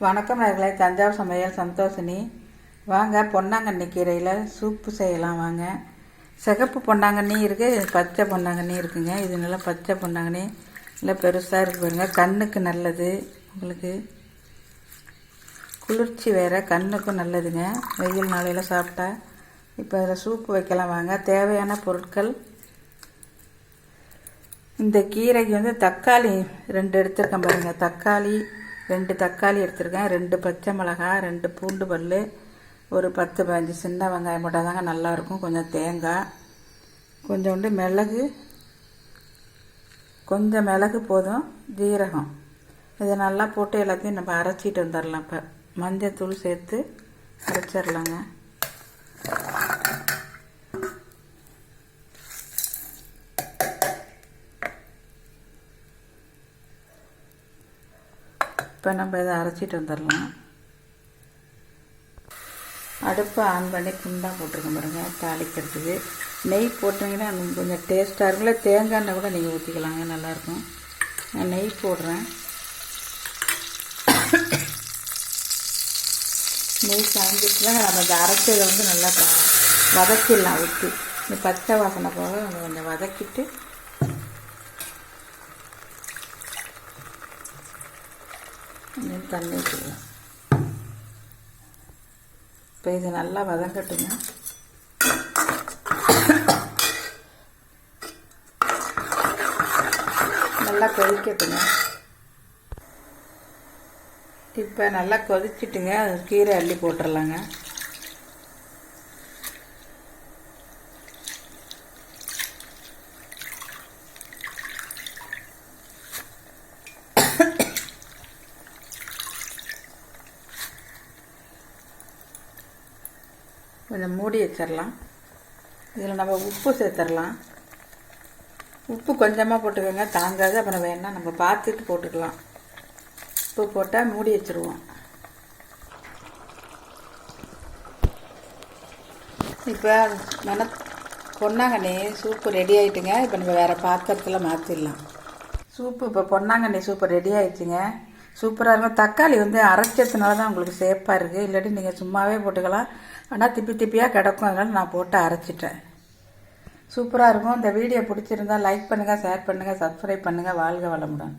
வணக்கம் நேயர்களே, தஞ்சாவூர் சமையல் சந்தோஷினி. வாங்க பொன்னாங்கண்ணி கீரையில் சூப்பு செய்யலாம். வாங்க. சிகப்பு பொன்னாங்கண்ணி இருக்குது, பச்சை பொன்னாங்கண்ணி இருக்குங்க. இது நல்லா பச்சை பொன்னாங்கண்ணி நல்லா பெருசாக இருக்குது பாருங்க. கண்ணுக்கு நல்லது, உங்களுக்கு குளிர்ச்சி வேறு, கண்ணுக்கும் நல்லதுங்க. வெயில் நாளையில் சாப்பிட்டா. இப்போ அதில் சூப்பு வைக்கலாம். வாங்க. தேவையான பொருட்கள்: இந்த கீரைக்கு தக்காளி 2 எடுத்துருக்கேன் பாருங்கள். தக்காளி 2 தக்காளி எடுத்துருக்கேன், 2 பச்சை மிளகாய், 2 பூண்டு பல், ஒரு 10-15 சின்ன வெங்காயம் போட்டால் தாங்க நல்லாயிருக்கும். கொஞ்சம் தேங்காய், கொஞ்சோண்டு மிளகு, கொஞ்சம் மிளகு போதும், ஜீரகம். இதை நல்லா போட்டு எல்லாத்தையும் நம்ம அரைச்சிட்டு வந்துடலாம். இப்போ மஞ்சத்தூள் சேர்த்து அரைச்சிடலாங்க. இப்போ நம்ம இதை அரைச்சிட்டு வந்துடலாம். அடுப்பை ஆன் பண்ணி குண்டாக போட்டிருக்கேன் பாருங்க. தாளிக்கிறதுக்கு நெய் போட்டிங்கன்னா கொஞ்சம் டேஸ்ட்டாக இருக்குல்ல. தேங்காய் எண்ணெய் கூட நீங்கள் ஊற்றிக்கலாங்க, நல்லாயிருக்கும். நான் நெய் போடுறேன். நெய் காய்ஞ்சிட்டுனா நம்ம இந்த அரைச்சதை நல்லா வதக்கிடலாம். ஊற்றி இந்த பச்சை வாசனை போக கொஞ்சம் வதக்கிட்டு தண்ணி ஊற்றிக்கலாம். இப்போ இது நல்லா வதங்கட்டுங்க. நல்லா கொதிக்கட்டுங்க. இப்போ நல்லா கொதிச்சுட்டுங்க. அது கீரை அள்ளி போட்டுடலாங்க. கொஞ்சம் மூடி வச்சிடலாம். இதில் நம்ம உப்பு சேர்த்துடலாம். உப்பு கொஞ்சமாக போட்டுக்கோங்க, தாங்காது. அப்புறம் வேணால் நம்ம பார்த்துட்டு போட்டுக்கலாம். உப்பு போட்டால் மூடி வச்சுருவோம். இப்போ பொன்னாங்கண்ணி சூப்பு ரெடி ஆகிட்டுங்க. இப்போ நம்ம வேறு பாத்திரத்தில் மாற்றிடலாம். சூப்பு இப்போ பொன்னாங்கண்ணி சூப்பு ரெடி ஆகிடுச்சுங்க. சூப்பராக இருக்கும். தக்காளி அரைச்சதுனால தான் உங்களுக்கு சேஃபாக இருக்குது. இல்லாட்டி நீங்கள் சும்மாவே போட்டுக்கலாம். ஆனால் திப்பி திப்பியாக கிடக்கும். அதனால் நான் போட்டு அரைச்சிட்டேன். சூப்பராக இருக்கும். இந்த வீடியோ பிடிச்சிருந்தால் லைக் பண்ணுங்கள், ஷேர் பண்ணுங்கள், சப்ஸ்கிரைப் பண்ணுங்கள். வாழ்க வளமுடன்.